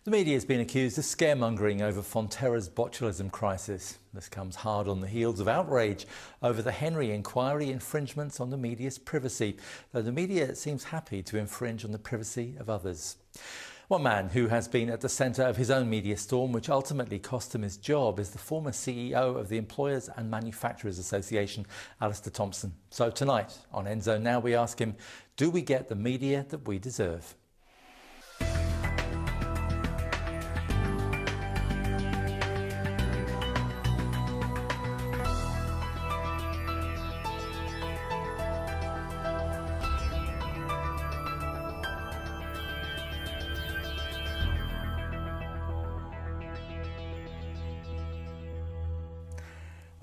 The media has been accused of scaremongering over Fonterra's botulism crisis. This comes hard on the heels of outrage over the Henry inquiry infringements on the media's privacy, though the media seems happy to infringe on the privacy of others. One man who has been at the centre of his own media storm, which ultimately cost him his job, is the former CEO of the Employers and Manufacturers Association, Alasdair Thompson. So tonight on Nzone Now we ask him, do we get the media that we deserve?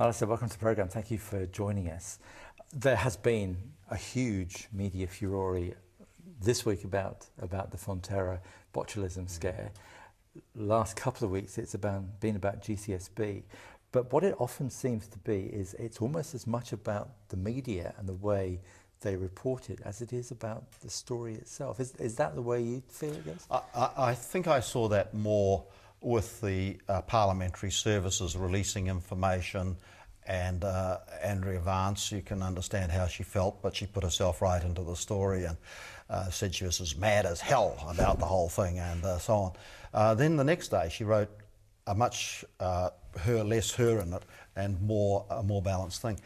Alasdair, welcome to the programme. Thank you for joining us. There has been a huge media furore this week about the Fonterra botulism scare. Last couple of weeks it's been about GCSB. But what it often seems to be is it's almost as much about the media and the way they report it as it is about the story itself. Is that the way you feel it goes? I think I saw that more with the parliamentary services releasing information, and Andrea Vance, you can understand how she felt, but she put herself right into the story and said she was as mad as hell about the whole thing and so on. Then the next day she wrote a much less her in it and a more balanced thing.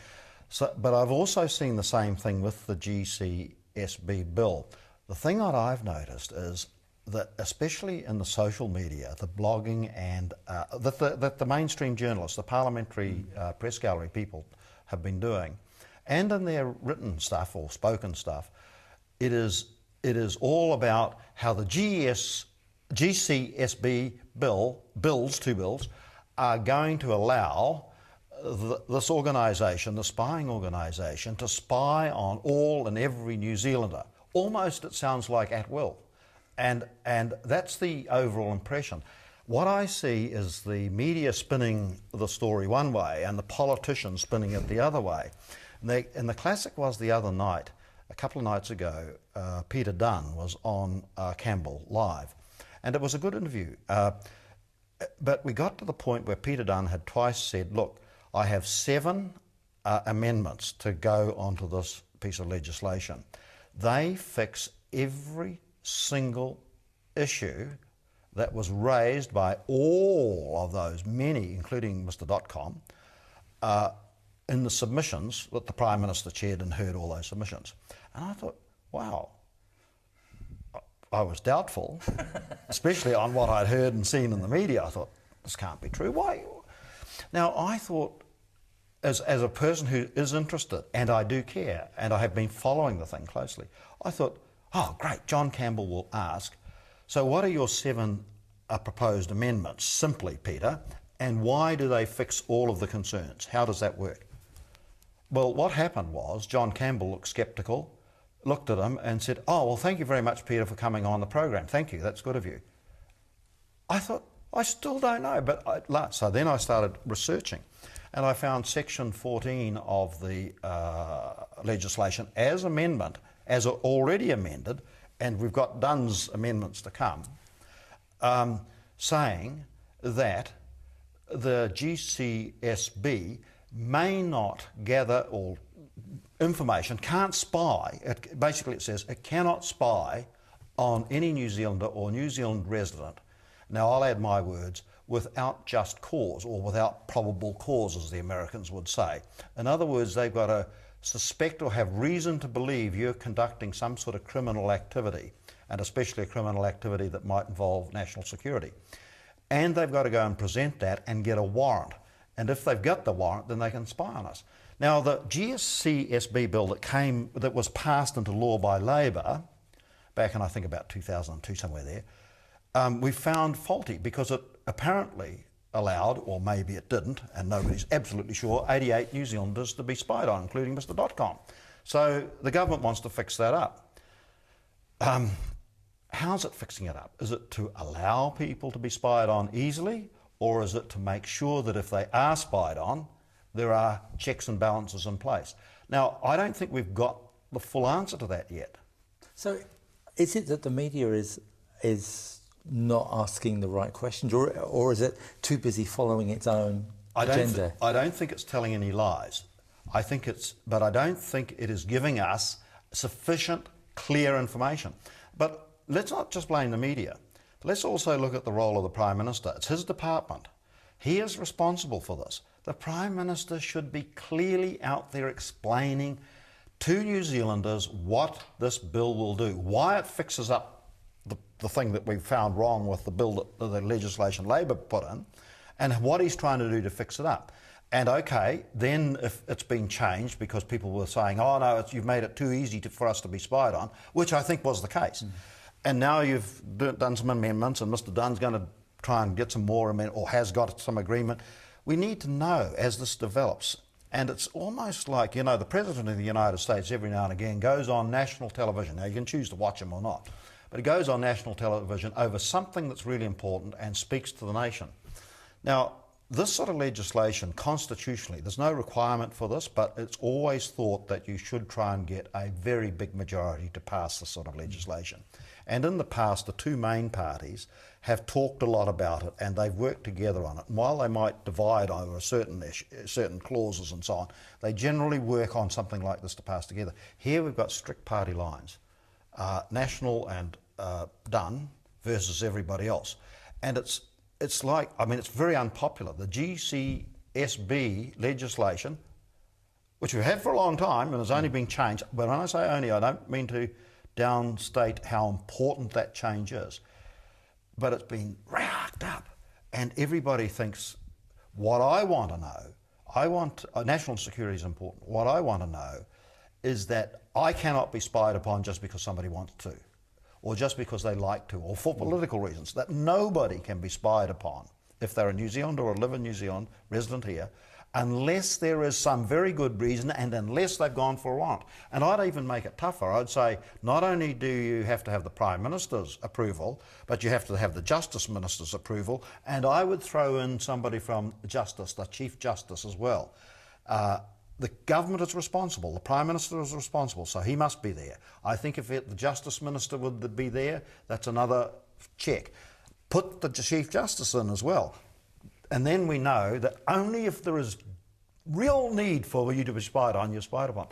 So, but I've also seen the same thing with the GCSB bill. The thing that I've noticed is that especially in the social media, the blogging and that the mainstream journalists, the parliamentary press gallery people have been doing, and in their written stuff or spoken stuff, it is all about how the GCSB two bills, are going to allow this organisation, the spying organisation, to spy on all and every New Zealander. Almost it sounds like at will. And that's the overall impression. What I see is the media spinning the story one way and the politicians spinning it the other way. And the classic was the other night, a couple of nights ago, Peter Dunn was on Campbell Live. And it was a good interview. But we got to the point where Peter Dunn had twice said, look, I have 7 amendments to go onto this piece of legislation. They fix every single issue that was raised by all of those, many, including Mr. .com, in the submissions that the Prime Minister chaired and heard all those submissions. And I thought, wow, I was doubtful, especially on what I'd heard and seen in the media. I thought, this can't be true. Why? Now, I thought, as a person who is interested, and I do care, and I have been following the thing closely, I thought, oh, great, John Campbell will ask, so what are your 7 proposed amendments, simply, Peter, and why do they fix all of the concerns? How does that work? Well, what happened was John Campbell looked sceptical, looked at him and said, oh, well, thank you very much, Peter, for coming on the program. Thank you, that's good of you. I thought, I still don't know, but so then I started researching, and I found section 14 of the legislation as already amended, and we've got Dunn's amendments to come, saying that the GCSB may not gather all information, can't spy. Basically it says it cannot spy on any New Zealander or New Zealand resident. Now I'll add my words, without just cause, or without probable cause, as the Americans would say. In other words, they've got to suspect or have reason to believe you're conducting some sort of criminal activity, and especially a criminal activity that might involve national security. And they've got to go and present that and get a warrant. And if they've got the warrant, then they can spy on us. Now, the GCSB bill that was passed into law by Labor, back in I think about 2002, somewhere there, we found faulty because it apparently allowed, or maybe it didn't, and nobody's absolutely sure, 88 New Zealanders to be spied on, including Mr. .com. So the government wants to fix that up. How's it fixing it up? Is it to allow people to be spied on easily, or is it to make sure that if they are spied on, there are checks and balances in place? Now, I don't think we've got the full answer to that yet. So is it that the media is not asking the right questions, or is it too busy following its own agenda? I don't think it's telling any lies. But I don't think it is giving us sufficient, clear information. But let's not just blame the media. Let's also look at the role of the Prime Minister. It's his department. He is responsible for this. The Prime Minister should be clearly out there explaining to New Zealanders what this bill will do, why it fixes up the thing that we found wrong with the bill, the legislation Labor put in, and what he's trying to do to fix it up. And okay, then if it's been changed because people were saying, oh no, you've made it too easy for us to be spied on, which I think was the case. And now you've done some amendments and Mr Dunn's going to try and get some more amendments, or has got some agreement. We need to know as this develops. And it's almost like, the President of the United States every now and again goes on national television. Now you can choose to watch him or not, but he goes on national television over something that's really important and speaks to the nation. Now, this sort of legislation, constitutionally, there's no requirement for this, but it's always thought that you should try and get a very big majority to pass this sort of legislation. And in the past, the two main parties have talked a lot about it, and they've worked together on it. And while they might divide over certain clauses and so on, they generally work on something like this to pass together. Here we've got strict party lines, National and Dunn versus everybody else. And it's like, it's very unpopular. The GCSB legislation, which we've had for a long time and has only been changed, but when I say only, I don't mean to downstate how important that change is, but it's been racked up, and everybody thinks, what I want to know, national security is important. What I want to know is that I cannot be spied upon just because somebody wants to, or just because they like to, or for political reasons, that nobody can be spied upon if they're a New Zealander or live in New Zealand, resident here, unless there is some very good reason and unless they've gone for a warrant. And I'd even make it tougher. I'd say not only do you have to have the Prime Minister's approval, but you have to have the Justice Minister's approval, and I would throw in somebody from Justice, the Chief Justice as well. The government is responsible, the Prime Minister is responsible, so he must be there. I think if the Justice Minister would be there, that's another check. Put the Chief Justice in as well. And then we know that only if there is real need for you to be spied on, you're spied upon.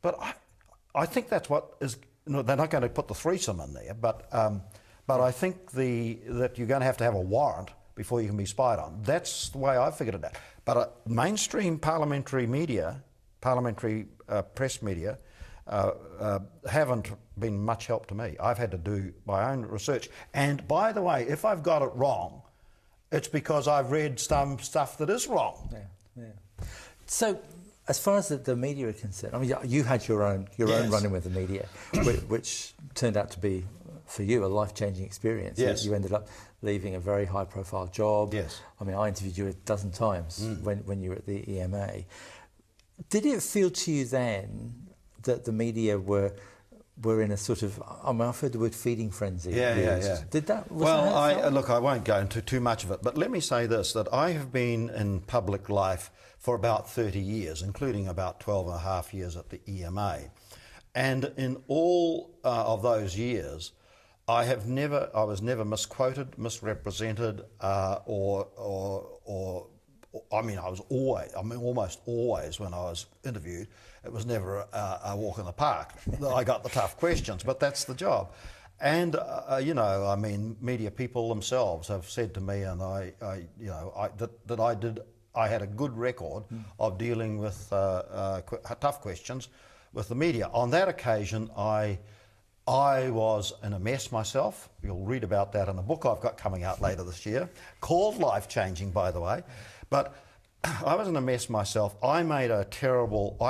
But I think that's what is, they're not going to put the threesome in there, but I think that you're going to have a warrant before you can be spied on. That's the way I figured it out. But mainstream parliamentary media, parliamentary press media, haven't been much help to me. I've had to do my own research. And by the way, if I've got it wrong, it's because I've read some stuff that is wrong. Yeah. So, as far as the media are concerned, you had your own run-in with the media, which turned out to be, for you, a life-changing experience. Yes. You ended up leaving a very high-profile job. Yes. I interviewed you a dozen times when you were at the EMA. Did it feel to you then that the media were in a sort of, I've heard the word feeding frenzy. Yeah. Did that? Look, I won't go into too much of it, but let me say this, that I have been in public life for about 30 years, including about 12 and a half years at the EMA. And in all of those years, I was never misquoted, misrepresented, I was almost always when I was interviewed, it was never a walk in the park. I got the tough questions, but that's the job. And, media people themselves have said to me, and I had a good record of dealing with tough questions with the media. On that occasion, I was in a mess myself. You'll read about that in a book I've got coming out later this year, called Life Changing, by the way. But I was in a mess myself. I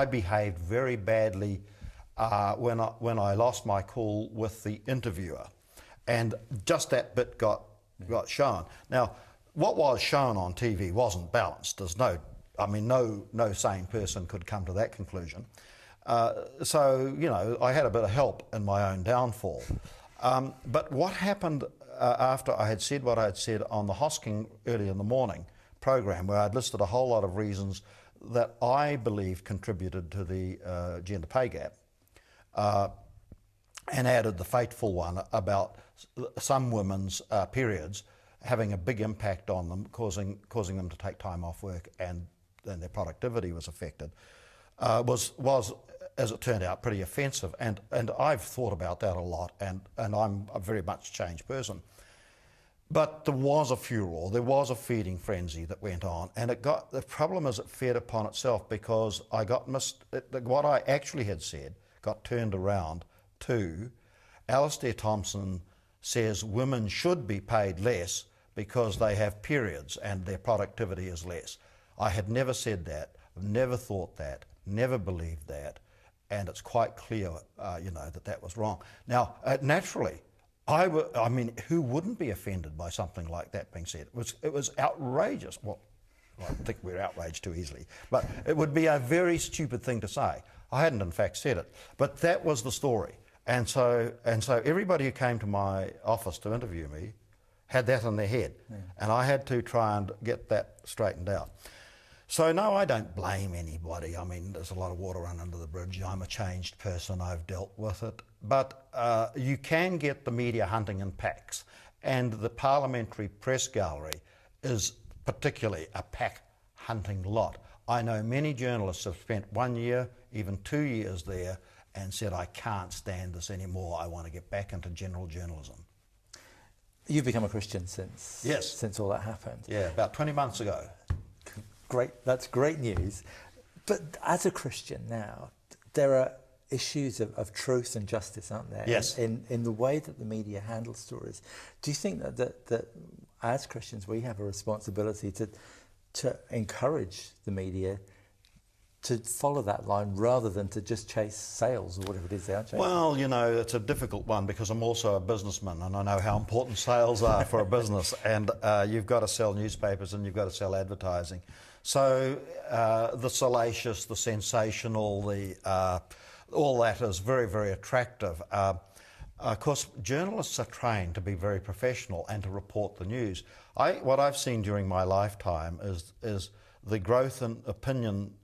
behaved very badly when I lost my cool with the interviewer. And just that bit got shown. Now, what was shown on TV wasn't balanced. There's no sane person could come to that conclusion. So, I had a bit of help in my own downfall. But what happened after I had said what I had said on the Hosking early in the morning program, where I'd listed a whole lot of reasons that I believe contributed to the gender pay gap, and added the fateful one about some women's periods having a big impact on them, causing them to take time off work, and then their productivity was affected, was as it turned out pretty offensive. And I've thought about that a lot, and I'm a very much changed person. But there was a furor, there was a feeding frenzy that went on, and the problem is it fed upon itself, because what I actually had said got turned around to Alasdair Thompson says women should be paid less because they have periods and their productivity is less. I had never said that, never thought that, never believed that, and it's quite clear, that was wrong. Now, naturally, I mean, who wouldn't be offended by something like that being said? It was outrageous. Well, I think we're outraged too easily, but it would be a very stupid thing to say. I hadn't, in fact, said it, but that was the story. And so everybody who came to my office to interview me had that in their head, and I had to try and get that straightened out. So no, I don't blame anybody. I mean, there's a lot of water run under the bridge. I'm a changed person. I've dealt with it. But you can get the media hunting in packs, and the Parliamentary Press Gallery is particularly a pack hunting lot. I know many journalists have spent 1 year, even 2 years there, and said, I can't stand this anymore. I want to get back into general journalism. You've become a Christian since all that happened. Yeah, about 20 months ago. Great, that's great news. But as a Christian now, there are issues of truth and justice, aren't there? Yes. In the way that the media handles stories. Do you think that as Christians we have a responsibility to encourage the media to follow that line rather than to just chase sales or whatever it is they are chasing? Well, it's a difficult one, because I'm also a businessman and I know how important sales are for a business, and you've got to sell newspapers and you've got to sell advertising. So the salacious, the sensational, all that is very, very attractive. Of course, journalists are trained to be very professional and to report the news. What I've seen during my lifetime is the growth in opinion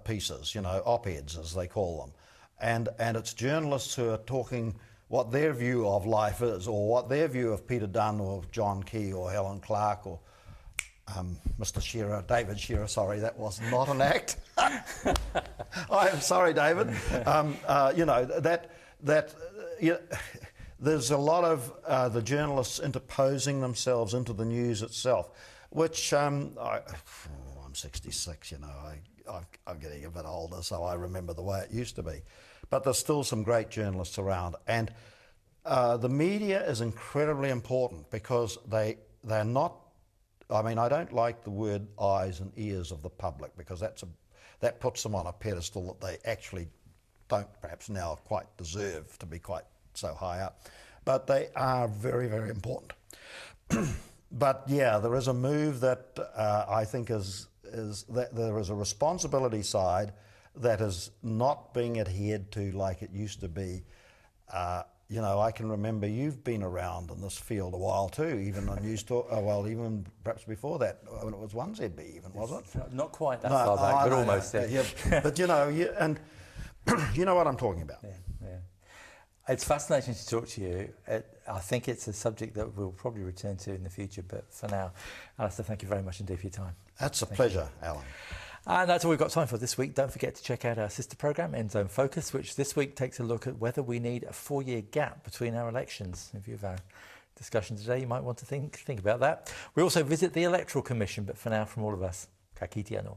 pieces, op-eds as they call them, and it's journalists who are talking what their view of life is, or what their view of Peter Dunn or John Key or Helen Clark or Mr. Shearer, David Shearer. Sorry, that was not an act. I'm sorry, David. There's a lot of the journalists interposing themselves into the news itself, which I'm 66. I'm getting a bit older, so I remember the way it used to be. But there's still some great journalists around, and the media is incredibly important, because they're not. I mean, I don't like the word eyes and ears of the public, because that puts them on a pedestal that they actually don't perhaps now quite deserve to be quite so high up. But they are very, very important. But yeah, there is a move that I think is that there is a responsibility side that is not being adhered to like it used to be. I can remember you've been around in this field a while too, even on News Talk, even perhaps before that, when it was 1ZB even, was it? Not quite that far back, but almost. Yeah. But and you know what I'm talking about. Yeah. It's fascinating to talk to you. I think it's a subject that we'll probably return to in the future, but for now, Alasdair, thank you very much indeed for your time. That's a pleasure, Alan. And that's all we've got time for this week. Don't forget to check out our sister programme, Nzone Focus, which this week takes a look at whether we need a 4-year gap between our elections. In view of our discussion today, you might want to think about that. We also visit the Electoral Commission, but for now, from all of us, ka kite anō.